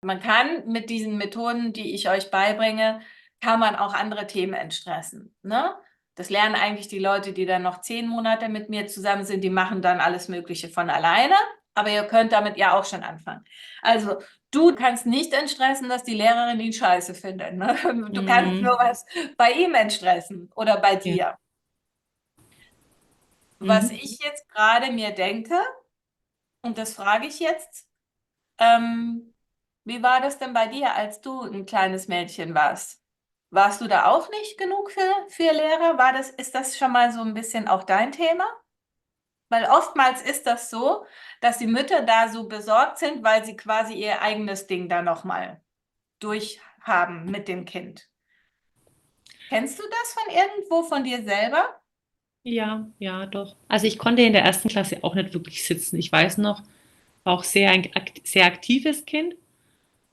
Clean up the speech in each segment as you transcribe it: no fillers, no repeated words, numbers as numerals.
Man kann mit diesen Methoden, die ich euch beibringe, kann man auch andere Themen entstressen. Ne? Das lernen eigentlich die Leute, die dann noch 10 Monate mit mir zusammen sind, die machen dann alles Mögliche von alleine, aber ihr könnt damit ja auch schon anfangen. Also du kannst nicht entstressen, dass die Lehrerin ihn scheiße findet. Ne? Du kannst nur Mhm. was bei ihm entstressen oder bei Ja. dir. Was Mhm. ich jetzt gerade mir denke, und das frage ich jetzt, ähm, wie war das denn bei dir, als du ein kleines Mädchen warst? Warst du da auch nicht genug für Lehrer? Ist das schon mal so ein bisschen auch dein Thema? Weil oftmals ist das so, dass die Mütter da so besorgt sind, weil sie quasi ihr eigenes Ding da nochmal durchhaben mit dem Kind. Kennst du das von irgendwo von dir selber? Ja, ja, doch. Also ich konnte in der ersten Klasse auch nicht wirklich sitzen. Ich weiß noch, war auch sehr aktives Kind.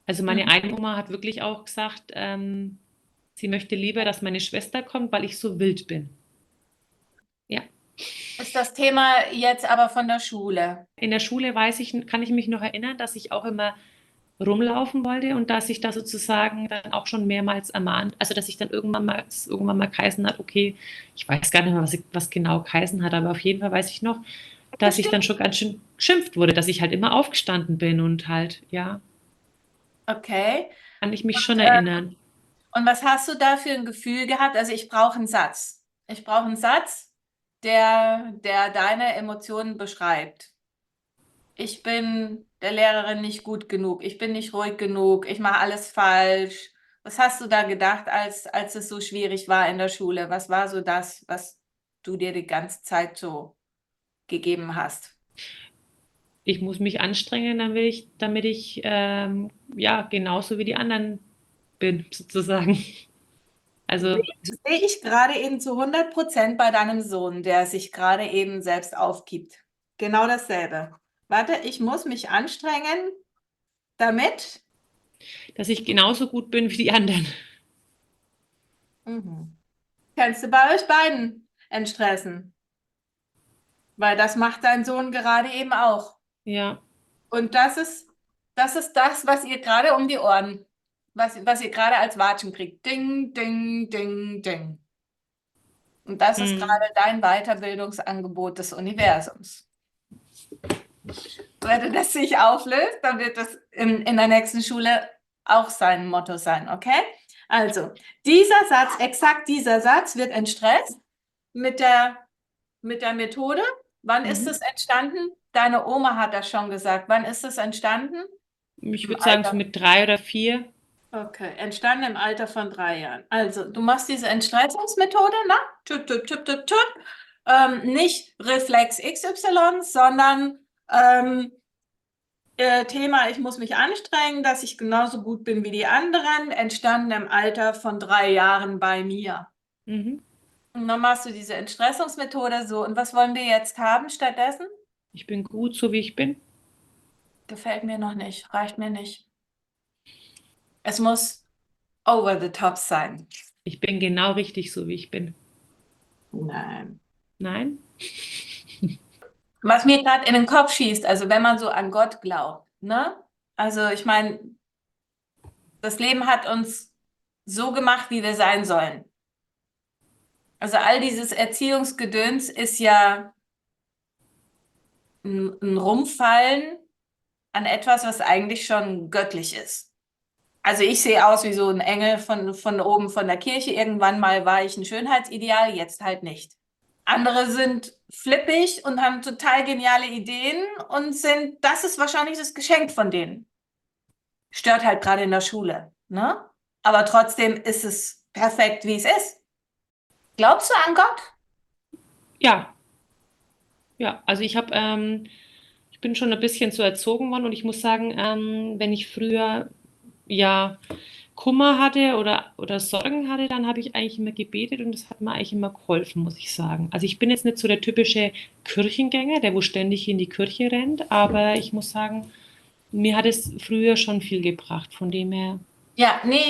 Also meine Mhm. eine Oma hat wirklich auch gesagt, sie möchte lieber, dass meine Schwester kommt, weil ich so wild bin. Ja. Ist das Thema jetzt aber von der Schule? In der Schule kann ich mich noch erinnern, dass ich auch immer rumlaufen wollte und dass ich da sozusagen dann auch schon mehrmals ermahnt, also dass ich dann irgendwann mal geheißen hat, okay, ich weiß gar nicht mehr, was genau geheißen hat, aber auf jeden Fall weiß ich noch, dass ich dann Bestimmt. schon ganz schön geschimpft wurde, dass ich halt immer aufgestanden bin und halt, ja, Okay. kann ich mich Und, schon erinnern. und was hast du da für ein Gefühl gehabt? Also ich brauche einen Satz. Ich brauche einen Satz, der deine Emotionen beschreibt. Ich bin der Lehrerin nicht gut genug. Ich bin nicht ruhig genug. Ich mache alles falsch. Was hast du da gedacht, als es so schwierig war in der Schule? Was war so das, was du dir die ganze Zeit so gegeben hast? Ich muss mich anstrengen, damit ich ja genauso wie die anderen bin, sozusagen. Also Sehe ich gerade eben zu 100% bei deinem Sohn, der sich gerade eben selbst aufgibt. Genau dasselbe. Warte, ich muss mich anstrengen, damit. dass ich genauso gut bin wie die anderen. Mhm. Kannst du bei euch beiden entstressen, weil das macht dein Sohn gerade eben auch. Ja. Und das ist das, was ihr gerade um die Ohren, was ihr gerade als Watschen kriegt. Ding, ding, ding, ding. Und das ist Hm. gerade dein Weiterbildungsangebot des Universums. Wenn das sich auflöst, dann wird das in der nächsten Schule auch sein Motto sein, okay? Also, dieser Satz, exakt dieser Satz wird entstresst mit der Methode. Wann ist Mhm. es entstanden? Deine Oma hat das schon gesagt. Wann ist es entstanden? Ich Im würde sagen, so Alter. mit 3 oder 4. Okay, entstanden im Alter von 3 Jahren. Also, du machst diese Entstressungsmethode, ne? Tüt, tüt, tüt, tüt, tüt. Nicht Reflex XY, sondern Thema, ich muss mich anstrengen, dass ich genauso gut bin wie die anderen, entstanden im Alter von 3 Jahren bei mir. Mhm. Und dann machst du diese Entstressungsmethode so. Und was wollen wir jetzt haben stattdessen? Ich bin gut, so wie ich bin. Gefällt mir noch nicht, reicht mir nicht. Es muss over the top sein. Ich bin genau richtig, so wie ich bin. Nein. Nein? Was mir gerade in den Kopf schießt, also wenn man so an Gott glaubt, ne? Also ich meine, das Leben hat uns so gemacht, wie wir sein sollen. Also all dieses Erziehungsgedöns ist ja ein Rumfallen an etwas, was eigentlich schon göttlich ist. Also ich sehe aus wie so ein Engel von oben von der Kirche. Irgendwann mal war ich ein Schönheitsideal, jetzt halt nicht. Andere sind flippig und haben total geniale Ideen und das ist wahrscheinlich das Geschenk von denen. Stört halt gerade in der Schule, ne? Aber trotzdem ist es perfekt, wie es ist. Glaubst du an Gott? Ja, ja. Also ich bin schon ein bisschen so erzogen worden und ich muss sagen, wenn ich früher ja Kummer hatte oder Sorgen hatte, dann habe ich eigentlich immer gebetet und das hat mir eigentlich immer geholfen, muss ich sagen. Also ich bin jetzt nicht so der typische Kirchengänger, der wo ständig in die Kirche rennt, aber ich muss sagen, mir hat es früher schon viel gebracht. Von dem her, Ja, nee,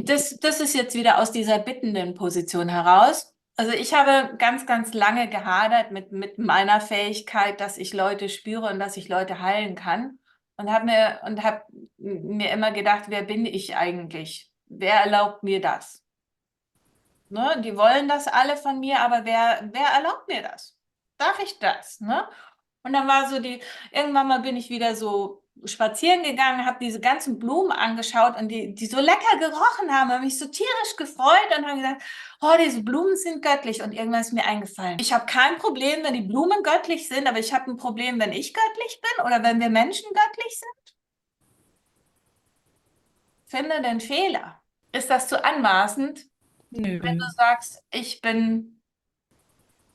das ist jetzt wieder aus dieser bittenden Position heraus. Also ich habe ganz, ganz lange gehadert mit meiner Fähigkeit, dass ich Leute spüre und dass ich Leute heilen kann. und habe mir immer gedacht, wer bin ich eigentlich? Wer erlaubt mir das? Ne? Die wollen das alle von mir, aber wer erlaubt mir das? Darf ich das? Ne? Und dann war so irgendwann mal bin ich wieder so spazieren gegangen, habe diese ganzen Blumen angeschaut und die so lecker gerochen haben, habe mich so tierisch gefreut und habe gesagt, oh, diese Blumen sind göttlich. Und irgendwann ist mir eingefallen, ich habe kein Problem, wenn die Blumen göttlich sind, aber ich habe ein Problem, wenn ich göttlich bin oder wenn wir Menschen göttlich sind. Finde den Fehler. Ist das zu anmaßend, wenn Nö. du sagst, ich bin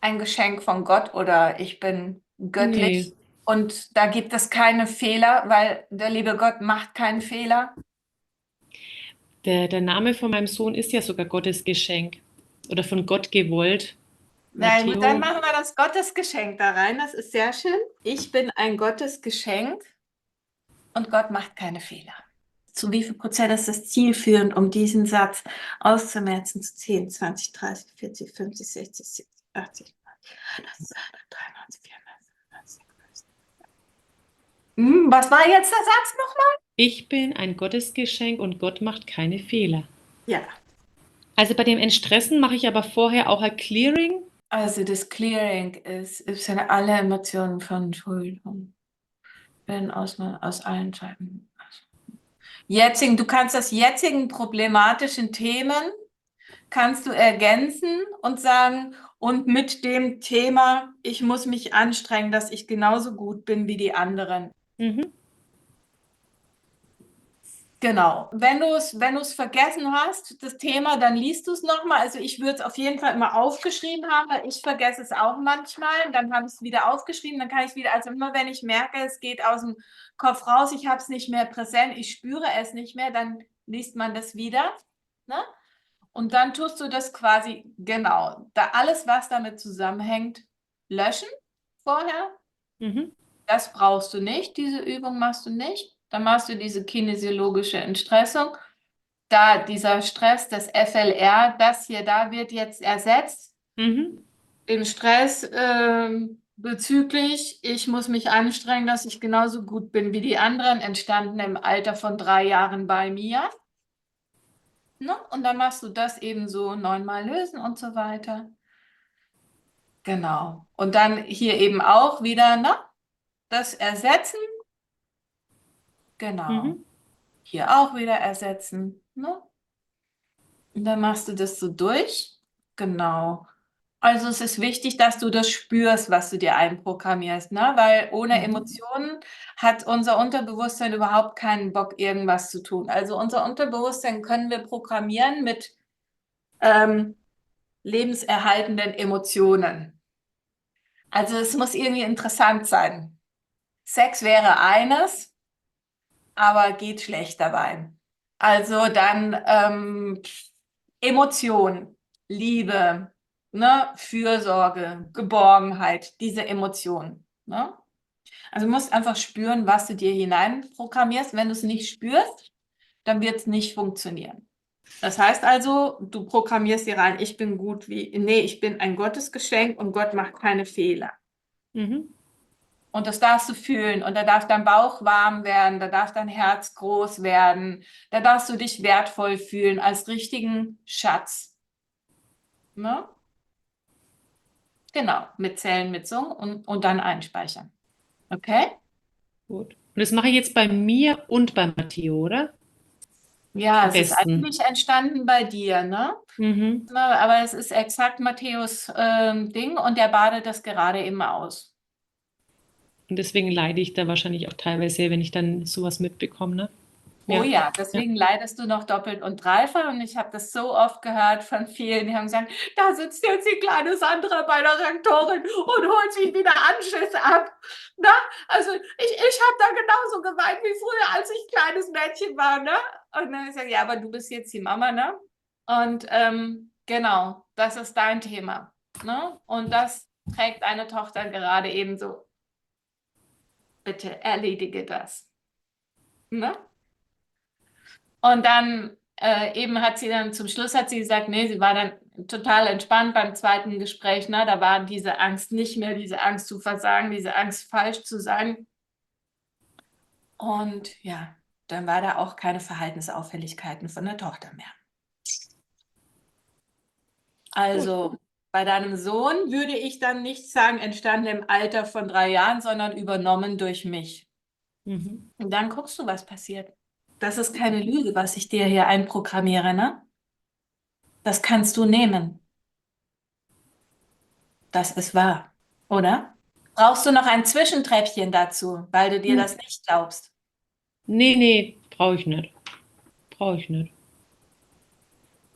ein Geschenk von Gott oder ich bin Nee. göttlich und da gibt es keine Fehler, weil der liebe Gott macht keinen Fehler? Der Name von meinem Sohn ist ja sogar Gottes Geschenk oder von Gott gewollt. Na gut, dann Matteo. machen wir das Gottesgeschenk da rein. Das ist sehr schön. Ich bin ein Gottesgeschenk und Gott macht keine Fehler. Zu wie viel Prozent ist das zielführend, um diesen Satz auszumerzen? Zu 10, 20, 30, 40, 50, 60, 70, 80, 90, 93, 94, 95. Was war jetzt der Satz nochmal? Ich bin ein Gottesgeschenk und Gott macht keine Fehler. Ja, Also bei dem Entstressen mache ich aber vorher auch ein Clearing. also das Clearing ist ja alle Emotionen von Schuld und werden aus allen Zeiten. Du kannst das jetzigen problematischen Themen, kannst du ergänzen und sagen, und mit dem Thema, ich muss mich anstrengen, dass ich genauso gut bin wie die anderen. Mhm. Genau. Wenn du es vergessen hast, das Thema, dann liest du es nochmal. Also ich würde es auf jeden Fall immer aufgeschrieben haben, weil ich vergesse es auch manchmal. Dann habe ich es wieder aufgeschrieben, dann kann ich es wieder, also immer wenn ich merke, es geht aus dem Kopf raus, ich habe es nicht mehr präsent, ich spüre es nicht mehr, dann liest man das wieder. Ne? Und dann tust du das quasi, genau, da alles, was damit zusammenhängt, löschen vorher. Mhm. Das brauchst du nicht, diese Übung machst du nicht. Dann machst du diese kinesiologische Entstressung. Da dieser Stress, das FLR, das hier, da wird jetzt ersetzt. Mhm. Im Stress bezüglich, ich muss mich anstrengen, dass ich genauso gut bin wie die anderen, entstanden im Alter von 3 Jahren bei mir. Ne? Und dann machst du das eben so 9-mal lösen und so weiter. Genau. Und dann hier eben auch wieder, ne? Das ersetzen. Genau. Mhm. Hier auch wieder ersetzen. Ne? Und dann machst du das so durch. Genau. Also es ist wichtig, dass du das spürst, was du dir einprogrammierst, ne? Weil ohne Mhm. Emotionen hat unser Unterbewusstsein überhaupt keinen Bock, irgendwas zu tun. Also unser Unterbewusstsein können wir programmieren mit ähm, lebenserhaltenden Emotionen. Also es muss irgendwie interessant sein. Sex wäre eines, aber geht schlecht dabei. Also dann Emotion, Liebe, ne, Fürsorge, Geborgenheit, diese Emotionen. Ne? Also du musst einfach spüren, was du dir hineinprogrammierst. Wenn du es nicht spürst, dann wird es nicht funktionieren. Das heißt also, du programmierst dir rein, ich bin gut nee, ich bin ein Gottesgeschenk und Gott macht keine Fehler. Mhm. Und das darfst du fühlen. Und da darf dein Bauch warm werden, da darf dein Herz groß werden, da darfst du dich wertvoll fühlen als richtigen Schatz. Ne? Genau, mitzählen, mitsummen und dann einspeichern. Okay? Gut. Und das mache ich jetzt bei mir und bei Matteo, oder? Ja, Am es ist besten. eigentlich entstanden bei dir, ne? Mhm. Aber es ist exakt Matthäus Ding und der badet das gerade eben aus. Und deswegen leide ich da wahrscheinlich auch teilweise, wenn ich dann sowas mitbekomme, ne? Oh Ja. ja, Ja. deswegen leidest du noch doppelt und dreifach. Und ich habe das so oft gehört von vielen, die haben gesagt, da sitzt jetzt die kleine Sandra bei der Rektorin und holt sich wieder Anschiss ab. Na? Also ich habe da genauso geweint wie früher, als ich kleines Mädchen war. Ne? Und dann habe ich gesagt, ja, aber du bist jetzt die Mama, ne? Und genau, das ist dein Thema. Ne? Und das trägt eine Tochter gerade ebenso. Bitte erledige das. Ne? Und dann eben hat sie dann zum Schluss hat sie gesagt, nee, sie war dann total entspannt beim zweiten Gespräch. Ne? Da war diese Angst nicht mehr, diese Angst zu versagen, diese Angst falsch zu sein. Und ja, dann war da auch keine Verhaltensauffälligkeiten von der Tochter mehr. Gut. Also bei deinem Sohn würde ich dann nicht sagen, entstanden im Alter von 3 Jahren, sondern übernommen durch mich. Mhm. Und dann guckst du, was passiert. Das ist keine Lüge, was ich dir hier einprogrammiere, ne? Das kannst du nehmen. Das ist wahr, oder? Brauchst du noch ein Zwischentreppchen dazu, weil du dir das nicht glaubst? Nee, nee, brauche ich nicht. Brauche ich nicht.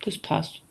Das passt.